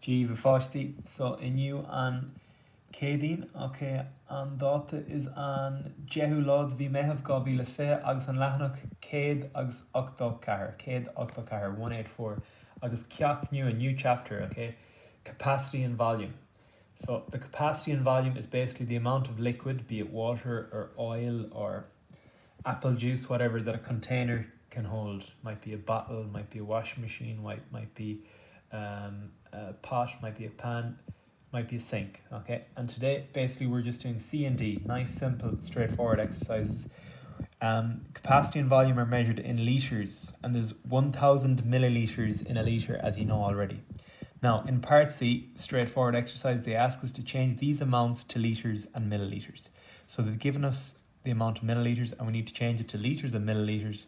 Gíomh fáistí, so inniu an cédín, ok, an dáta is an jehu lád bhí meitheamh 2005 agus an leathanach céad agus 84, 184, agus ceacht new, a new chapter, okay, capacity and volume. So the capacity and volume is basically the amount of liquid, be it water or oil or apple juice, whatever, that a container can hold. Might be a bottle, might be a washing machine, might be a pot, might be a pan, might be a sink, okay? And today, basically, we're just doing C and D, nice, simple, straightforward exercises. Capacity and volume are measured in litres, and there's 1000 millilitres in a litre, as you know already. Now, in part C, straightforward exercise, they ask us to change these amounts to litres and millilitres. So they've given us the amount of millilitres, and we need to change it to litres and millilitres.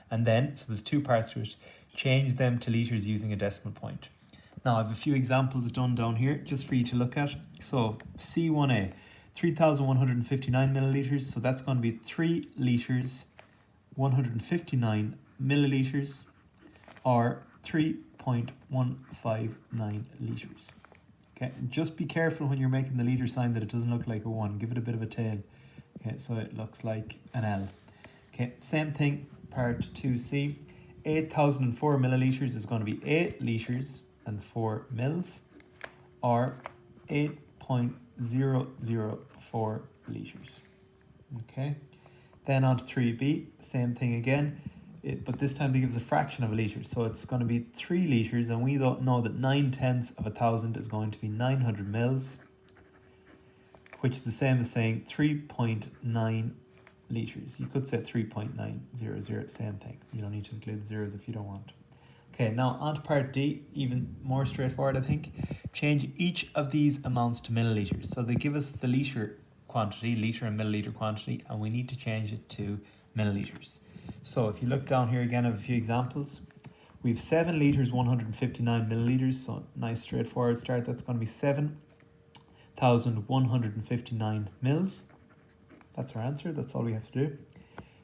And then, so there's two parts to it, change them to litres using a decimal point. Now, I have a few examples done down here just for you to look at. So C1A, 3,159 millilitres. So that's going to be 3 litres, 159 millilitres, or 3.159 litres. Okay, and just be careful when you're making the litre sign that it doesn't look like a 1. Give it a bit of a tail. Okay, so it looks like an L. Okay, same thing, part 2C. 8,004 millilitres is going to be 8 litres and 4 mils, or 8.004 litres. Okay, then on to 3B, same thing again, but this time they give us a fraction of a litre, so it's going to be 3 litres, and we don't know that 9/10 of 1,000 is going to be 900 mils, which is the same as saying 3.9 litres. You could say 3.900, same thing. You don't need to include the zeros if you don't want. Okay, now on to part D, even more straightforward, I think. Change each of these amounts to millilitres. So they give us the litre quantity, litre and milliliter quantity, and we need to change it to millilitres. So if you look down here again, I have a few examples. We have 7 litres, 159 millilitres, so nice straightforward start. That's going to be 7,159 mils. That's our answer, that's all we have to do.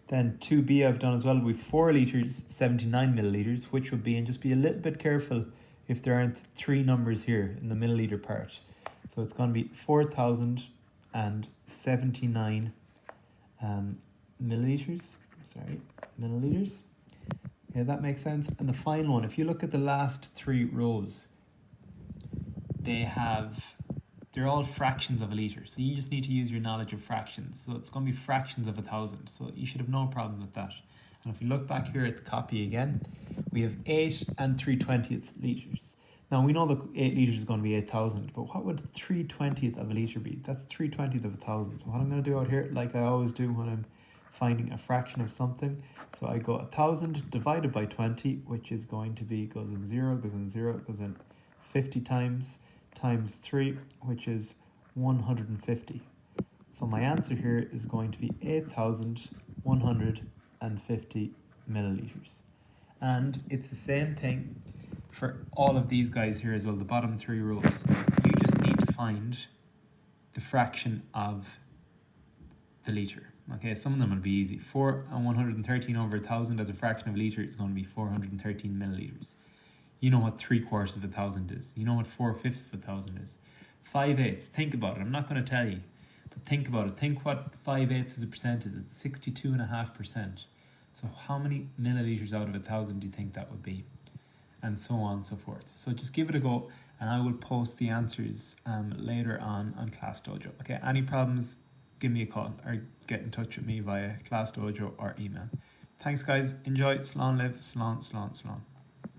Then 2B I've done as well. We've 4 litres, 79 millilitres, which would be, and just be a little bit careful if there aren't 3 numbers here in the milliliter part. So it's going to be 4,079 millilitres. Yeah, that makes sense. And the final one, if you look at the last 3 rows, they're all fractions of a litre. So you just need to use your knowledge of fractions. So it's going to be fractions of 1,000. So you should have no problem with that. And if we look back here at the copy again, we have 8 and 3/20 litres. Now we know that 8 litres is going to be 8,000, but what would 3/20 of a litre be? That's 3/20 of 1,000. So what I'm going to do out here, like I always do when I'm finding a fraction of something, so I go 1,000 divided by 20, which is going to be, goes in 0, goes in 0, goes in 50 times 3, which is 150. So my answer here is going to be 8,150 millilitres. And it's the same thing for all of these guys here as well, the bottom 3 rows. You just need to find the fraction of the litre. Okay, some of them will be easy. 4 and 113 over 1,000 as a fraction of a litre is going to be 413 millilitres. You know what 3/4 of 1,000 is. You know what 4/5 of 1,000 is. 5/8, think about it. I'm not going to tell you, but think about it. Think what 5/8 as a percent is. It's 62.5%. So how many millilitres out of 1,000 do you think that would be? And so on and so forth. So just give it a go, and I will post the answers later on Class Dojo. Okay, any problems, give me a call or get in touch with me via Class Dojo or email. Thanks guys, enjoy, slán live, slán.